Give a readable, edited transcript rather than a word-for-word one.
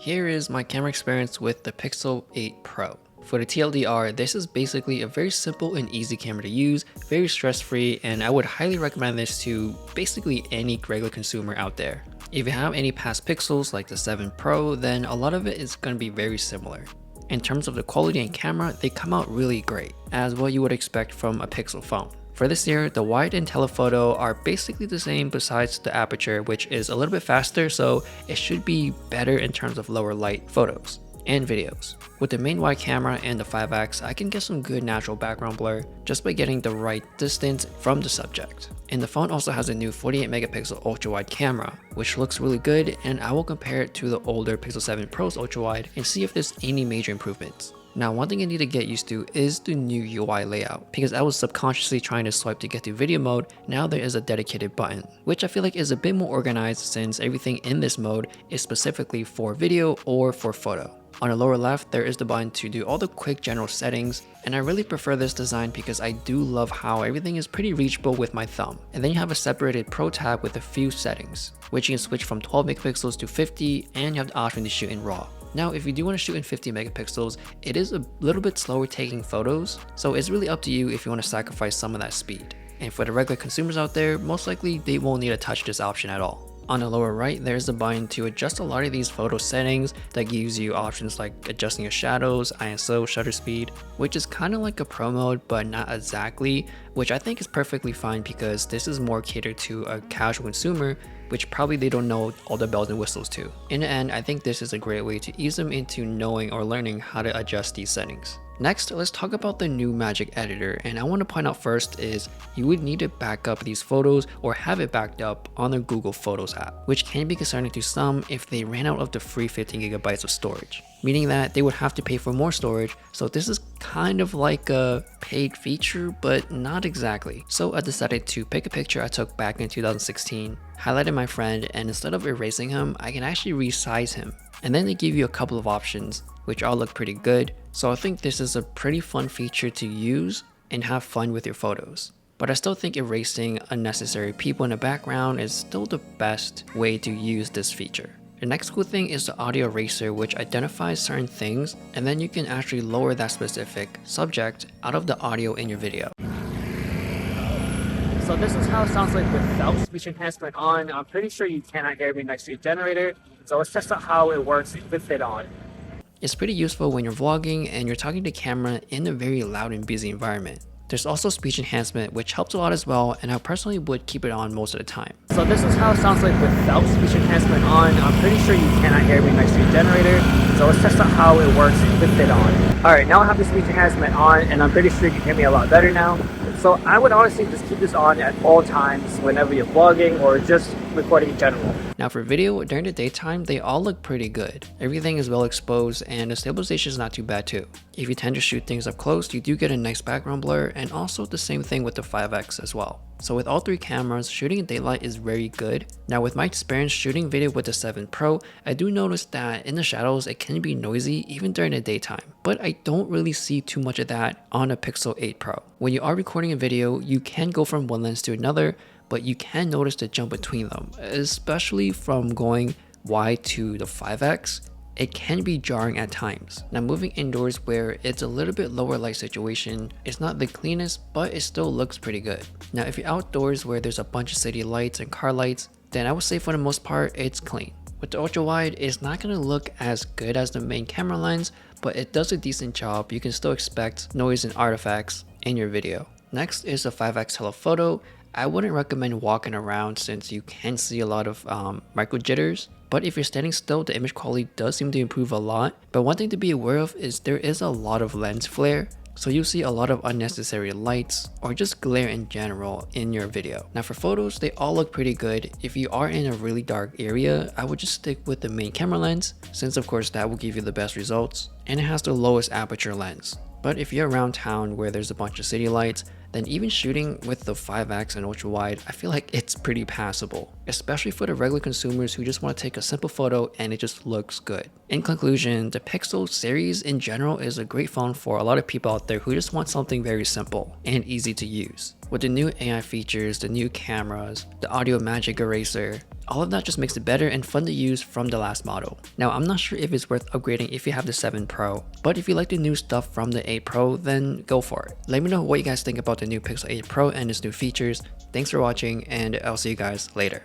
Here is my camera experience with the Pixel 8 Pro. For the TLDR, this is basically a very simple and easy camera to use, very stress-free, and I would highly recommend this to basically any regular consumer out there. If you have any past Pixels like the 7 Pro, then a lot of it is going to be very similar. In terms of the quality and camera, they come out really great, as what you would expect from a Pixel phone. For this year, the wide and telephoto are basically the same besides the aperture, which is a little bit faster, so it should be better in terms of lower light photos and videos. With the main wide camera and the 5x, I can get some good natural background blur just by getting the right distance from the subject. And the phone also has a new 48 megapixel ultra wide camera, which looks really good, and I will compare it to the older Pixel 7 Pro's ultra wide and see if there's any major improvements. Now, one thing I need to get used to is the new UI layout, because I was subconsciously trying to swipe to get to video mode. Now there is a dedicated button, which I feel like is a bit more organized since everything in this mode is specifically for video or for photo. On the lower left, there is the button to do all the quick general settings, and I really prefer this design because I do love how everything is pretty reachable with my thumb. And then you have a separated Pro tab with a few settings, which you can switch from 12 megapixels to 50, and you have the option to shoot in RAW. Now, if you do want to shoot in 50 megapixels, it is a little bit slower taking photos, so it's really up to you if you want to sacrifice some of that speed. And for the regular consumers out there, most likely they won't need to touch this option at all. On the lower right, there's the button to adjust a lot of these photo settings that gives you options like adjusting your shadows, ISO, shutter speed, which is kind of like a pro mode, but not exactly, which I think is perfectly fine because this is more catered to a casual consumer, which probably they don't know all the bells and whistles to. In the end, I think this is a great way to ease them into knowing or learning how to adjust these settings. Next, let's talk about the new Magic Editor, and I want to point out first is you would need to back up these photos or have it backed up on the Google Photos app, which can be concerning to some if they ran out of the free 15 gigabytes of storage, meaning that they would have to pay for more storage. So this is kind of like a paid feature, but not exactly. So I decided to pick a picture I took back in 2016, highlighted my friend, and instead of erasing him, I can actually resize him. And then they give you a couple of options, which all look pretty good. So I think this is a pretty fun feature to use and have fun with your photos. But I still think erasing unnecessary people in the background is still the best way to use this feature. The next cool thing is the audio eraser, which identifies certain things, and then you can actually lower that specific subject out of the audio in your video. So this is how it sounds like without speech enhancement on. I'm pretty sure you cannot hear me next to your generator. So let's test out how it works with it on. It's pretty useful when you're vlogging and you're talking to camera in a very loud and busy environment. There's also speech enhancement, which helps a lot as well, and I personally would keep it on most of the time. So this is how it sounds like without speech enhancement on. I'm pretty sure you cannot hear me next to your generator. So let's test out how it works with it on. Alright, now I have the speech enhancement on, and I'm pretty sure you can hear me a lot better now. So I would honestly just keep this on at all times whenever you're vlogging or just recording in general. Now for video, during the daytime, they all look pretty good. Everything is well exposed and the stabilization is not too bad too. If you tend to shoot things up close, you do get a nice background blur, and also the same thing with the 5x as well. So with all three cameras, shooting in daylight is very good. Now with my experience shooting video with the 7 Pro, I do notice that in the shadows it can be noisy even during the daytime, but I don't really see too much of that on a Pixel 8 Pro. When you are recording a video, you can go from one lens to another, but you can notice the jump between them, especially from going wide to the 5x. It can be jarring at times. Now moving indoors where it's a little bit lower light situation, it's not the cleanest, but it still looks pretty good. Now if you're outdoors where there's a bunch of city lights and car lights, then I would say for the most part, it's clean. With the ultra wide, it's not going to look as good as the main camera lens, but it does a decent job. You can still expect noise and artifacts in your video. Next is the 5x telephoto. I wouldn't recommend walking around since you can see a lot of micro jitters. But if you're standing still, the image quality does seem to improve a lot. But one thing to be aware of is there is a lot of lens flare. So you'll see a lot of unnecessary lights or just glare in general in your video. Now for photos, they all look pretty good. If you are in a really dark area, I would just stick with the main camera lens, since of course that will give you the best results. And it has the lowest aperture lens. But if you're around town where there's a bunch of city lights, then even shooting with the 5x and ultra wide, I feel like it's pretty passable, especially for the regular consumers who just want to take a simple photo and it just looks good. In conclusion, the Pixel series in general is a great phone for a lot of people out there who just want something very simple and easy to use. With the new AI features, the new cameras, the audio magic eraser, All of that just makes it better and fun to use from the last model. Now, I'm not sure if it's worth upgrading if you have the 7 Pro, but if you like the new stuff from the 8 Pro, then go for it. Let me know what you guys think about the new Pixel 8 Pro and its new features. Thanks for watching, and I'll see you guys later.